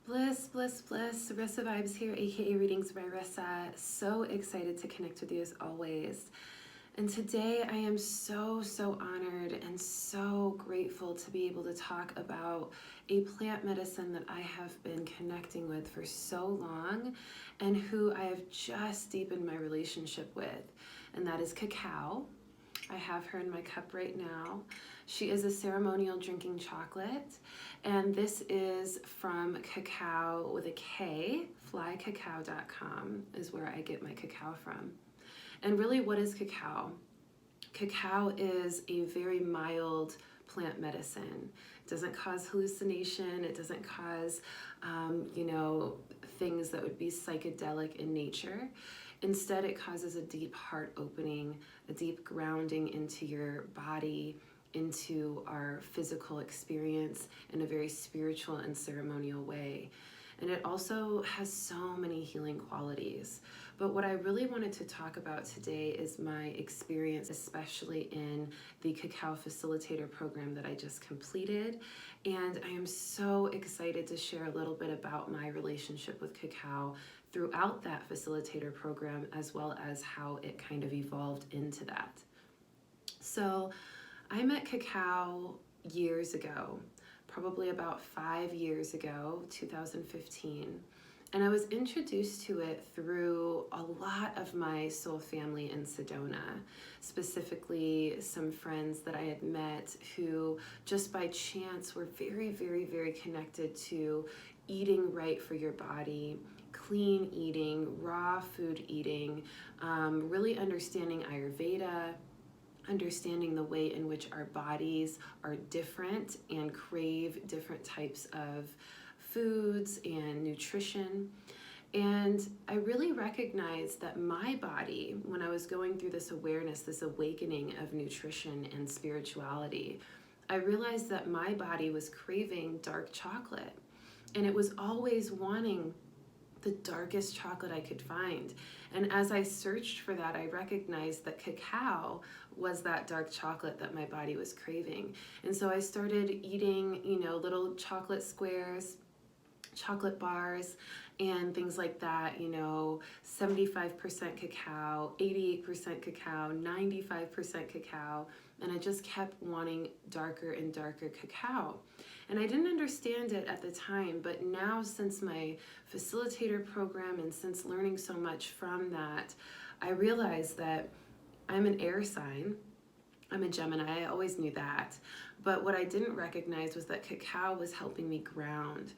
Bliss, bliss, bliss. Rissa Vibes here, aka Readings by Rissa. So excited to connect with you as always. And today I am so honored and so grateful to be able to talk about a plant medicine that I have been connecting with for so long and who I have just deepened my relationship with, and that is cacao. I have her in my cup right now. She is a ceremonial drinking chocolate, and this is from Cacao with a K. Flycacao.com is where I get my cacao from. And really, what is cacao? Cacao is a very mild plant medicine. It doesn't cause hallucination. It doesn't cause, things that would be psychedelic in nature. Instead, it causes a deep heart opening, a deep grounding into your body, into our physical experience in a very spiritual and ceremonial way. And it also has so many healing qualities. But what I really wanted to talk about today is my experience, especially in the Cacao Facilitator program that I just completed. And I am so excited to share a little bit about my relationship with cacao throughout that facilitator program, as well as how it kind of evolved into that. So I met cacao years ago, probably about 5 years ago, 2015. And I was introduced to it through a lot of my soul family in Sedona, specifically some friends that I had met who just by chance were very connected to eating right for your body, clean eating, raw food eating, really understanding Ayurveda, understanding the way in which our bodies are different and crave different types of foods and nutrition. And I really recognized that my body, when I was going through this awareness, this awakening of nutrition and spirituality, I realized that my body was craving dark chocolate. And it was always wanting the darkest chocolate I could find. And as I searched for that, I recognized that cacao was that dark chocolate that my body was craving. And so I started eating, little chocolate squares, chocolate bars, and things like that, 75% cacao, 88% cacao, 95% cacao. And I just kept wanting darker and darker cacao. And I didn't understand it at the time, but now since my facilitator program and since learning so much from that, I realized that I'm an air sign. I'm a Gemini, I always knew that. But what I didn't recognize was that cacao was helping me ground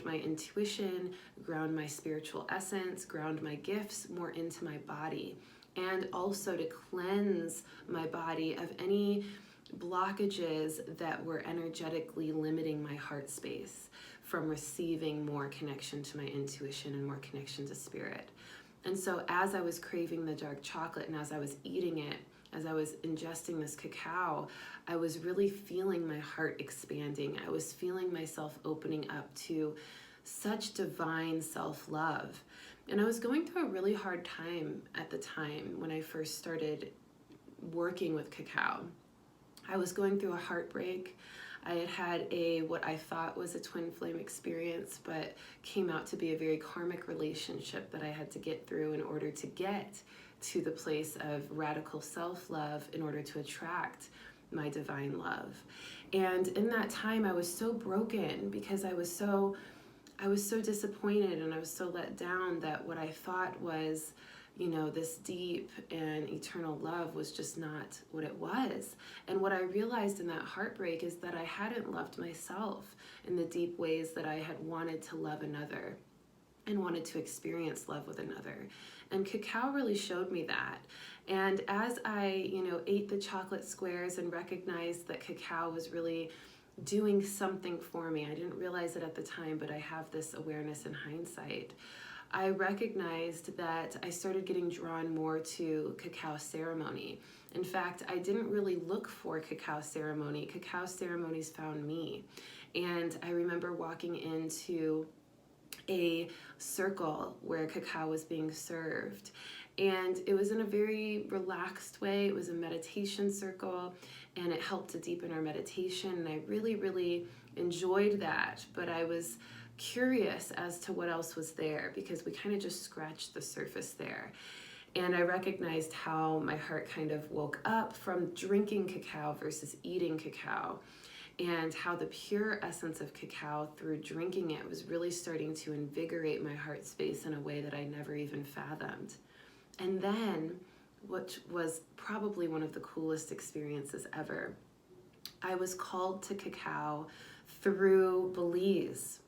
my intuition, ground my spiritual essence, ground my gifts more into my body, and also to cleanse my body of any blockages that were energetically limiting my heart space from receiving more connection to my intuition and more connection to spirit. And so as I was craving the dark chocolate and as I was eating it, as I was ingesting this cacao, I was really feeling my heart expanding. I was feeling myself opening up to such divine self-love. And I was going through a really hard time at the time when I first started working with cacao. I was going through a heartbreak. I had had what I thought was a twin flame experience, but came out to be a very karmic relationship that I had to get through in order to get to the place of radical self-love in order to attract my divine love. And in that time, I was so broken because I was so disappointed and I was so let down that what I thought was, this deep and eternal love was just not what it was. And what I realized in that heartbreak is that I hadn't loved myself in the deep ways that I had wanted to love another and wanted to experience love with another. And cacao really showed me that. And as I, ate the chocolate squares and recognized that cacao was really doing something for me, I didn't realize it at the time, but I have this awareness in hindsight. I recognized that I started getting drawn more to cacao ceremony. In fact, I didn't really look for cacao ceremony. Cacao ceremonies found me. And I remember walking into a circle where cacao was being served. And it was in a very relaxed way. It was a meditation circle, and it helped to deepen our meditation. And I really enjoyed that. But I was curious as to what else was there, because we kind of just scratched the surface there. And I recognized how my heart kind of woke up from drinking cacao versus eating cacao, and how the pure essence of cacao through drinking it was really starting to invigorate my heart space in a way that I never even fathomed. And then, which was probably one of the coolest experiences ever, I was called to cacao through Belize.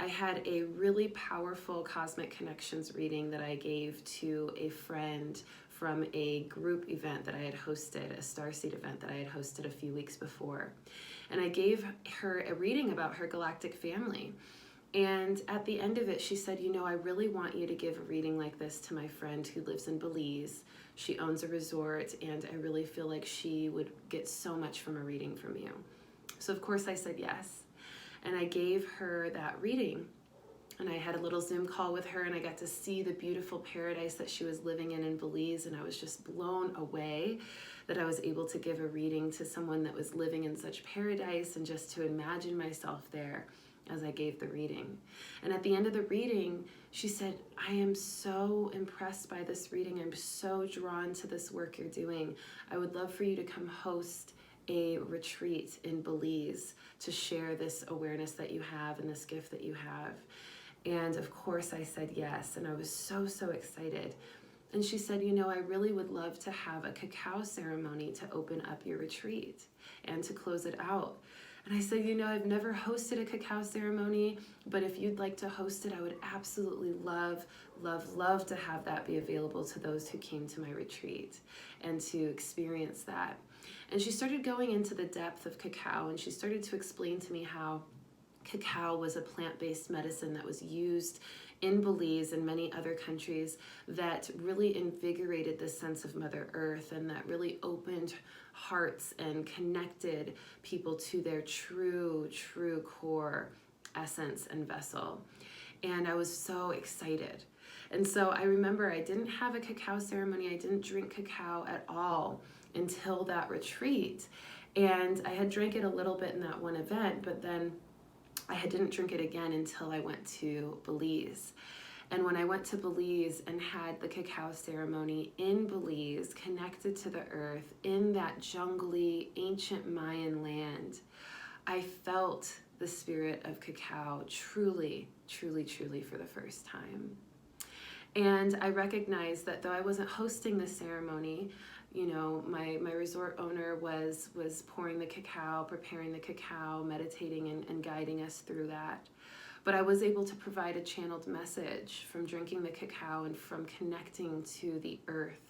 I had a really powerful cosmic connections reading that I gave to a friend from a group event that I had hosted, a starseed event that I had hosted a few weeks before. And I gave her a reading about her galactic family. And at the end of it, she said, you know, I really want you to give a reading like this to my friend who lives in Belize. She owns a resort, and I really feel like she would get so much from a reading from you. So of course I said yes. And I gave her that reading. And I had a little Zoom call with her, and I got to see the beautiful paradise that she was living in Belize. And I was just blown away that I was able to give a reading to someone that was living in such paradise, and just to imagine myself there as I gave the reading. And at the end of the reading, she said, I am so impressed by this reading. I'm so drawn to this work you're doing. I would love for you to come host a retreat in Belize to share this awareness that you have and this gift that you have. And of course I said yes, and I was so, so excited. And she said, you know, I really would love to have a cacao ceremony to open up your retreat and to close it out. And I said, you know, I've never hosted a cacao ceremony, but if you'd like to host it, I would absolutely love, love, love to have that be available to those who came to my retreat and to experience that. And she started going into the depth of cacao, and she started to explain to me how cacao was a plant-based medicine that was used in Belize and many other countries, that really invigorated the sense of Mother Earth, and that really opened hearts and connected people to their true core essence and vessel. And I was so excited. And so I remember I didn't have a cacao ceremony. I didn't drink cacao at all until that retreat. And I had drank it a little bit in that one event, but then I didn't drink it again until I went to Belize. And when I went to Belize and had the cacao ceremony in Belize, connected to the earth, in that jungly, ancient Mayan land, I felt the spirit of cacao truly, truly, truly for the first time. And I recognized that though I wasn't hosting the ceremony, you know, my resort owner was pouring the cacao, preparing the cacao, meditating and guiding us through that. But I was able to provide a channeled message from drinking the cacao and from connecting to the earth.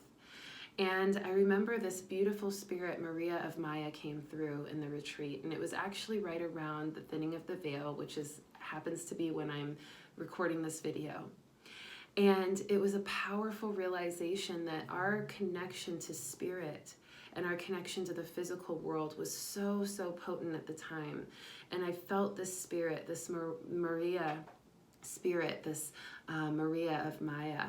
And I remember this beautiful spirit, Maria of Maya, came through in the retreat. And it was actually right around the thinning of the veil, which happens to be when I'm recording this video. And it was a powerful realization that our connection to spirit and our connection to the physical world was so, so potent at the time. And I felt this spirit, this Maria spirit, this Maria of Maya.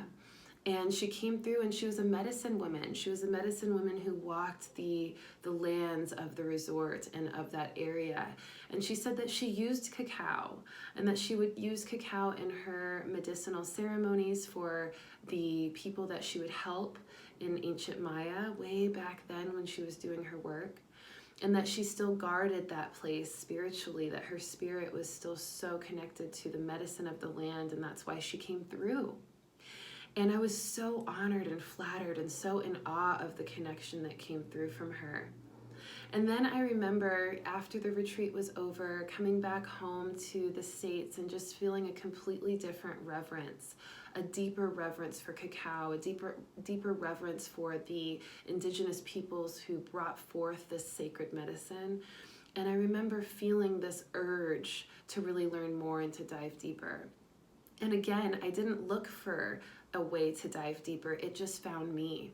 And she came through, and she was a medicine woman. She was a medicine woman who walked the lands of the resort and of that area. And she said that she used cacao, and that she would use cacao in her medicinal ceremonies for the people that she would help in ancient Maya way back then when she was doing her work. And that she still guarded that place spiritually, that her spirit was still so connected to the medicine of the land, and that's why she came through. And I was so honored and flattered and so in awe of the connection that came through from her. And then I remember after the retreat was over, coming back home to the States and just feeling a completely different reverence, a deeper reverence for cacao, a deeper reverence for the indigenous peoples who brought forth this sacred medicine. And I remember feeling this urge to really learn more and to dive deeper. And again, I didn't look for a way to dive deeper. It just found me.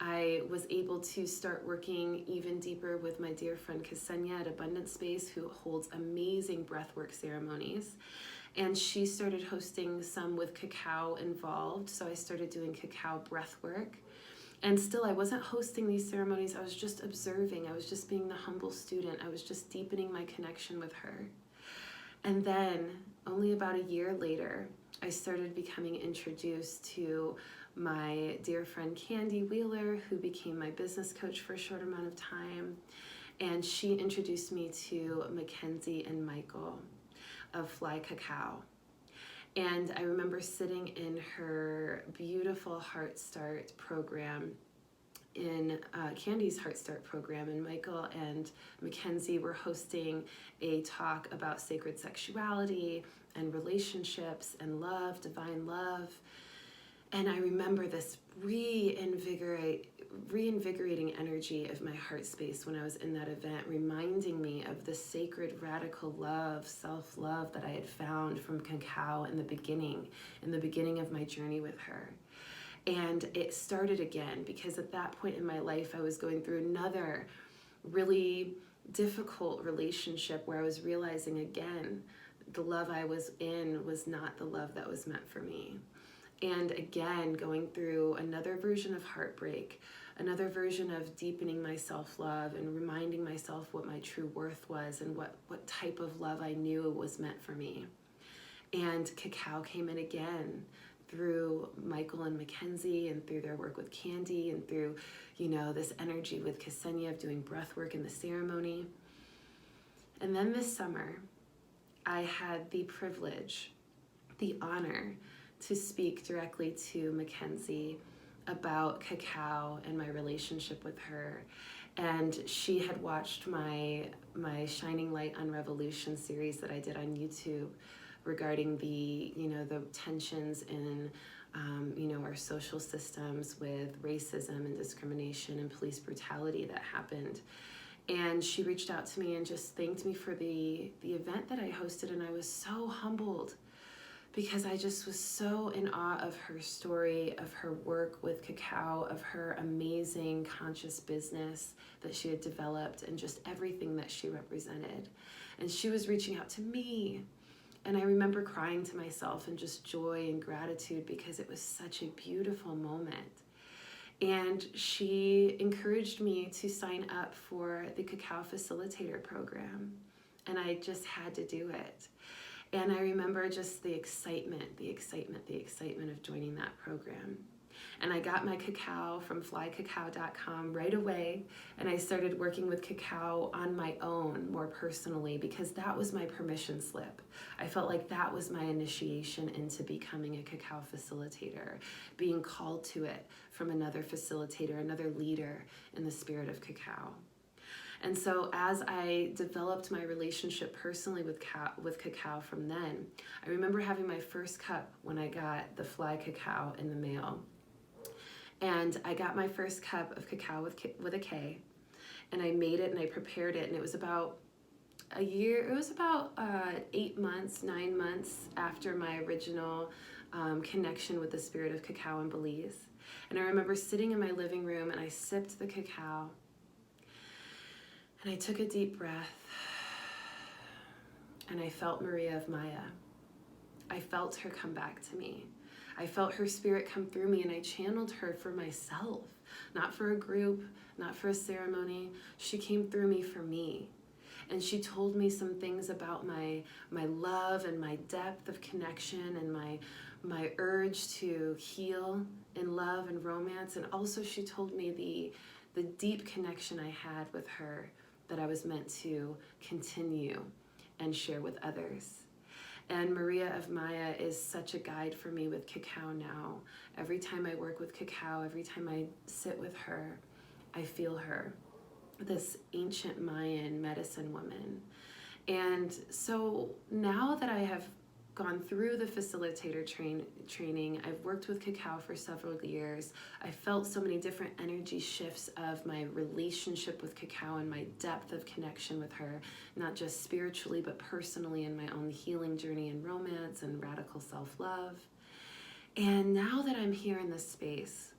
I was able to start working even deeper with my dear friend Ksenia at Abundance Space, who holds amazing breathwork ceremonies. And she started hosting some with cacao involved. So I started doing cacao breathwork. And still, I wasn't hosting these ceremonies. I was just observing. I was just being the humble student. I was just deepening my connection with her. And then only about a year later, I started becoming introduced to my dear friend Candy Wheeler, who became my business coach for a short amount of time. And she introduced me to Mackenzie and Michael of Fly Cacao. And I remember sitting in her beautiful Heart Start program, in Candy's Heart Start program, and Michael and Mackenzie were hosting a talk about sacred sexuality and relationships and love, divine love. And I remember this reinvigorating energy of my heart space when I was in that event, reminding me of the sacred, radical love, self-love that I had found from Cacao in the beginning of my journey with her. And it started again, because at that point in my life, I was going through another really difficult relationship where I was realizing again, the love I was in was not the love that was meant for me. And again, going through another version of heartbreak, another version of deepening my self-love and reminding myself what my true worth was and what type of love I knew was meant for me. And Cacao came in again through Michael and Mackenzie and through their work with Candy and through, this energy with Ksenia of doing breath work in the ceremony. And then this summer, I had the privilege, the honor to speak directly to Mackenzie about Cacao and my relationship with her. And she had watched my Shining Light on Revolution series that I did on YouTube regarding the tensions in our social systems with racism and discrimination and police brutality that happened. And she reached out to me and just thanked me for the event that I hosted, and I was so humbled because I just was so in awe of her story, of her work with Cacao, of her amazing conscious business that she had developed, and just everything that she represented. And she was reaching out to me. And I remember crying to myself in just joy and gratitude because it was such a beautiful moment. And she encouraged me to sign up for the Cacao Facilitator program. And I just had to do it. And I remember just the excitement of joining that program. And I got my cacao from flycacao.com right away, and I started working with Cacao on my own more personally because that was my permission slip. I felt like that was my initiation into becoming a Cacao facilitator, being called to it from another facilitator, another leader in the spirit of Cacao. And so as I developed my relationship personally with Cacao from then, I remember having my first cup when I got the Fly Cacao in the mail. And I got my first cup of cacao with a K, and I made it and I prepared it, and it was about a year, it was about 8 months, 9 months after my original connection with the spirit of Cacao in Belize. And I remember sitting in my living room and I sipped the cacao and I took a deep breath and I felt Maria of Maya. I felt her come back to me. I felt her spirit come through me, and I channeled her for myself, not for a group, not for a ceremony. She came through me for me. And she told me some things about my love and my depth of connection and my urge to heal in love and romance. And also she told me the deep connection I had with her that I was meant to continue and share with others. And Maria of Maya is such a guide for me with Cacao now. Every time I work with Cacao, every time I sit with her, I feel her, this ancient Mayan medicine woman. And so now that I have gone through the facilitator training, I've worked with Cacao for several years. I felt so many different energy shifts of my relationship with Cacao and my depth of connection with her, not just spiritually, but personally in my own healing journey and romance and radical self-love. And now that I'm here in this space,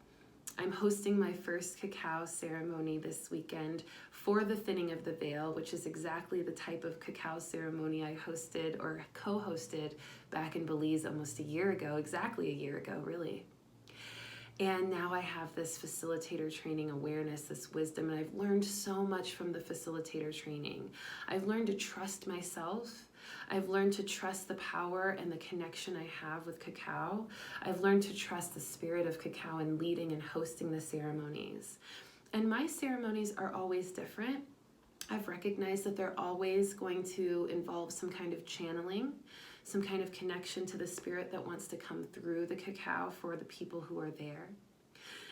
I'm hosting my first cacao ceremony this weekend for the Thinning of the Veil, which is exactly the type of cacao ceremony I hosted or co-hosted back in Belize almost a year ago, exactly a year ago, really. And now I have this facilitator training awareness, this wisdom, and I've learned so much from the facilitator training. I've learned to trust myself. I've learned to trust the power and the connection I have with cacao. I've learned to trust the spirit of cacao in leading and hosting the ceremonies. And my ceremonies are always different. I've recognized that they're always going to involve some kind of channeling, some kind of connection to the spirit that wants to come through the cacao for the people who are there.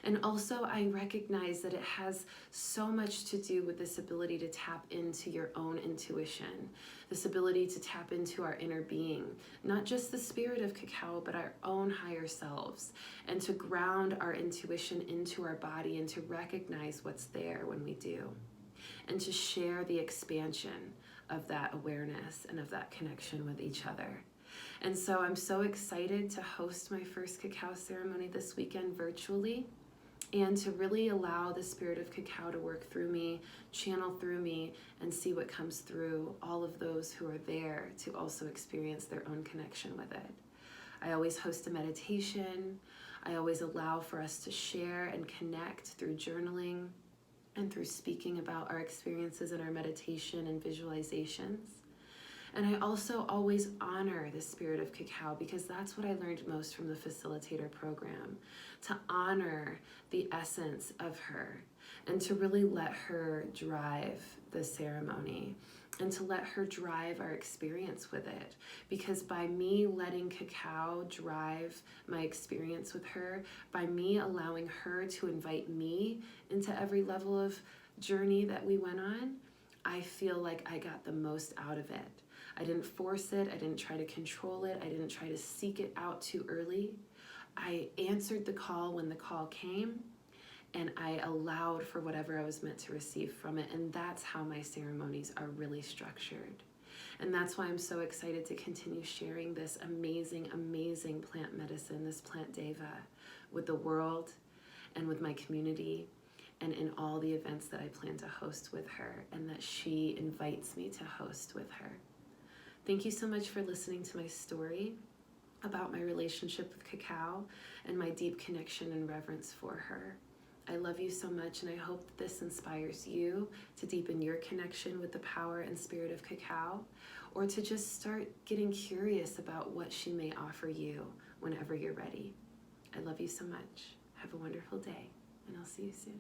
And also I recognize that it has so much to do with this ability to tap into your own intuition, this ability to tap into our inner being, not just the spirit of cacao, but our own higher selves, and to ground our intuition into our body and to recognize what's there when we do, and to share the expansion of that awareness and of that connection with each other. And so I'm so excited to host my first cacao ceremony this weekend virtually, and to really allow the spirit of cacao to work through me, channel through me, and see what comes through all of those who are there to also experience their own connection with it. I always host a meditation. I always allow for us to share and connect through journaling and through speaking about our experiences in our meditation and visualizations. And I also always honor the spirit of cacao, because that's what I learned most from the facilitator program, to honor the essence of her and to really let her drive the ceremony and to let her drive our experience with it. Because by me letting cacao drive my experience with her, by me allowing her to invite me into every level of journey that we went on, I feel like I got the most out of it. I didn't force it. I didn't try to control it. I didn't try to seek it out too early. I answered the call when the call came, and I allowed for whatever I was meant to receive from it. And that's how my ceremonies are really structured. And that's why I'm so excited to continue sharing this amazing, amazing plant medicine, this plant deva, with the world and with my community, and in all the events that I plan to host with her and that she invites me to host with her. Thank you so much for listening to my story about my relationship with cacao and my deep connection and reverence for her. I love you so much, and I hope that this inspires you to deepen your connection with the power and spirit of cacao, or to just start getting curious about what she may offer you whenever you're ready. I love you so much. Have a wonderful day, and I'll see you soon.